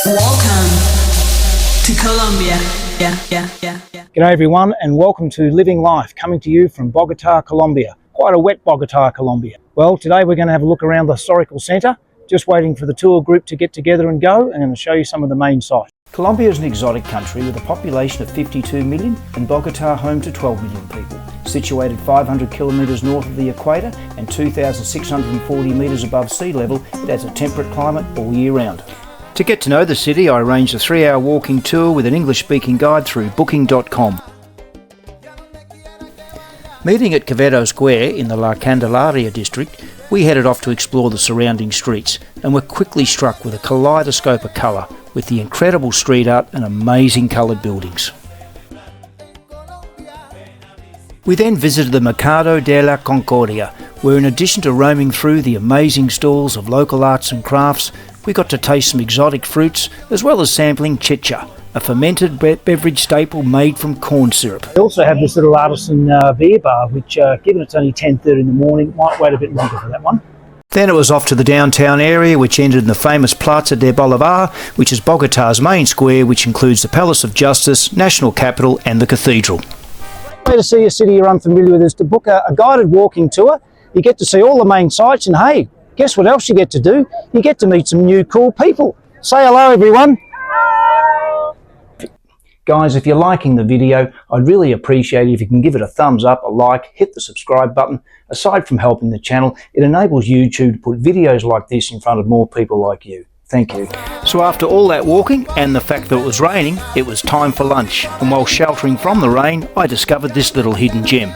Welcome to Colombia. G'day everyone, and welcome to Living Life, coming to you from Bogota, Colombia. Quite a wet Bogota, Colombia. Well, today we're going to have a look around the historical centre, just waiting for the tour group to get together and go, and I'm going to show you some of the main sites. Colombia is an exotic country with a population of 52 million and Bogota home to 12 million people. Situated 500 kilometres north of the equator and 2,640 metres above sea level, it has a temperate climate all year round. To get to know the city, I arranged a 3-hour walking tour with an English-speaking guide through booking.com. Meeting at Quevedo Square in the La Candelaria district, we headed off to explore the surrounding streets and were quickly struck with a kaleidoscope of colour with the incredible street art and amazing coloured buildings. We then visited the Mercado de la Concordia, where in addition to roaming through the amazing stalls of local arts and crafts, we got to taste some exotic fruits as well as sampling chicha, a fermented beverage staple made from corn syrup. We also have this little artisan beer bar, which given it's only 10:30 in the morning, might wait a bit longer for that one. Then it was off to the downtown area, which ended in the famous Plaza de Bolivar, which is Bogota's main square, which includes the Palace of Justice, National Capital and the Cathedral. Way to see a city you're unfamiliar with is to book a guided walking tour. You get to see all the main sites, and hey, guess what else you get to do? You get to meet some new cool people. Say hello everyone. Hello. Guys, if you're liking the video, I'd really appreciate it if you can give it a thumbs up, a like, hit the subscribe button. Aside from helping the channel, it enables YouTube to put videos like this in front of more people like you. Thank you. So after all that walking and the fact that it was raining, it was time for lunch. And while sheltering from the rain, I discovered this little hidden gem.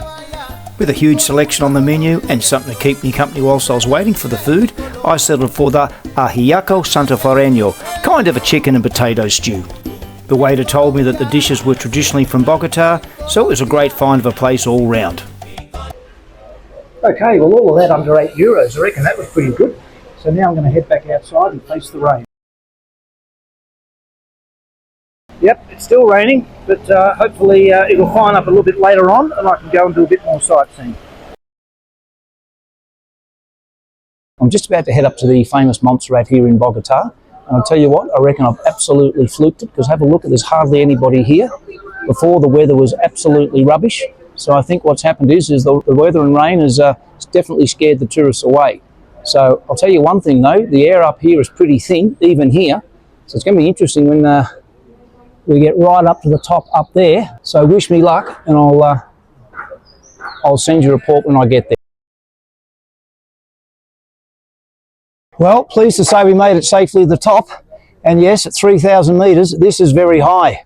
With a huge selection on the menu and something to keep me company whilst I was waiting for the food, I settled for the ajiaco santafereño, kind of a chicken and potato stew. The waiter told me that the dishes were traditionally from Bogota, so it was a great find of a place all round. Okay, well all of that under €8, I reckon that was pretty good. So now I'm going to head back outside and face the rain. Yep, it's still raining, but hopefully it'll fine up a little bit later on and I can go and do a bit more sightseeing. I'm just about to head up to the famous Monserrate here in Bogota, and I'll tell you what, I reckon I've absolutely fluked it, because have a look, there's hardly anybody here. Before, the weather was absolutely rubbish, so I think what's happened is the weather and rain has definitely scared the tourists away. So I'll tell you one thing though, the air up here is pretty thin, even here, so it's going to be interesting when we get right up to the top up there. So wish me luck, and I'll send you a report when I get there. Well, pleased to say we made it safely to the top, and yes, at 3,000 metres, this is very high.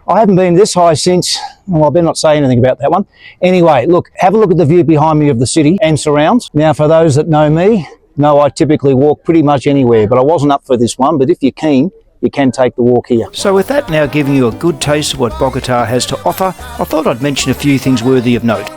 I haven't been this high since, well, I better not say anything about that one. Anyway, look, have a look at the view behind me of the city and surrounds. Now, for those that know me, know I typically walk pretty much anywhere, but I wasn't up for this one, but if you're keen, you can take the walk here. So with that now giving you a good taste of what Bogota has to offer, I thought I'd mention a few things worthy of note.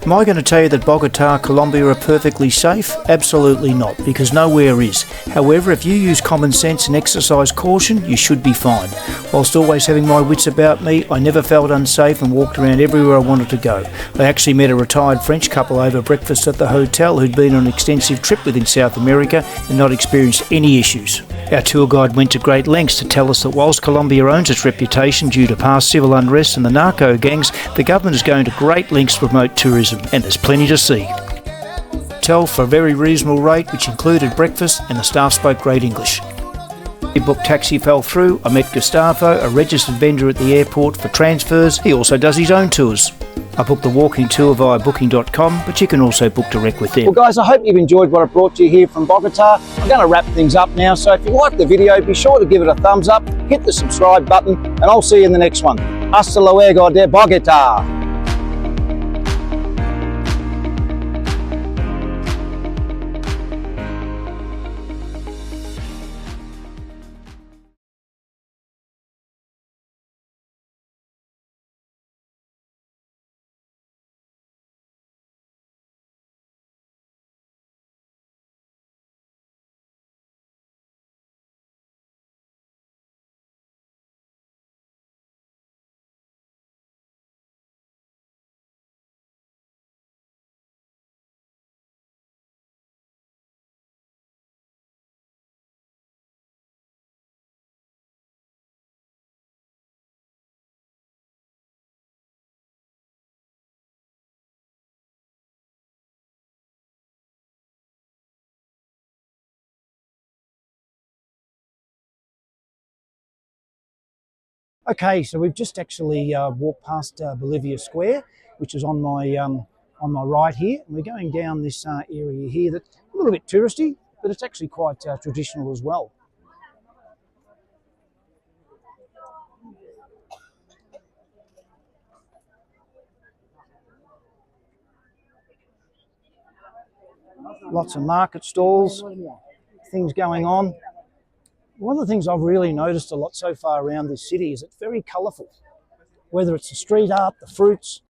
Am I going to tell you that Bogota, Colombia are perfectly safe? Absolutely not, because nowhere is. However, if you use common sense and exercise caution, you should be fine. Whilst always having my wits about me, I never felt unsafe and walked around everywhere I wanted to go. I actually met a retired French couple over breakfast at the hotel who'd been on an extensive trip within South America and not experienced any issues. Our tour guide went to great lengths to tell us that whilst Colombia owns its reputation due to past civil unrest and the narco gangs, the government is going to great lengths to promote tourism, and there's plenty to see. Hotel for a very reasonable rate, which included breakfast, and the staff spoke great English. The booked taxi fell through. I met Gustavo, a registered vendor at the airport for transfers. He also does his own tours. I booked the walking tour via booking.com, but you can also book direct with them. Well guys, I hope you've enjoyed what I brought to you here from Bogota. I'm going to wrap things up now, so if you liked the video, be sure to give it a thumbs up, hit the subscribe button, and I'll see you in the next one. Hasta luego de Bogota! Okay, so we've just actually walked past Bolivia Square, which is on my right here. And we're going down this area here that's a little bit touristy, but it's actually quite traditional as well. Lots of market stalls, things going on. One of the things I've really noticed a lot so far around this city is it's very colourful. Whether it's the street art, the fruits,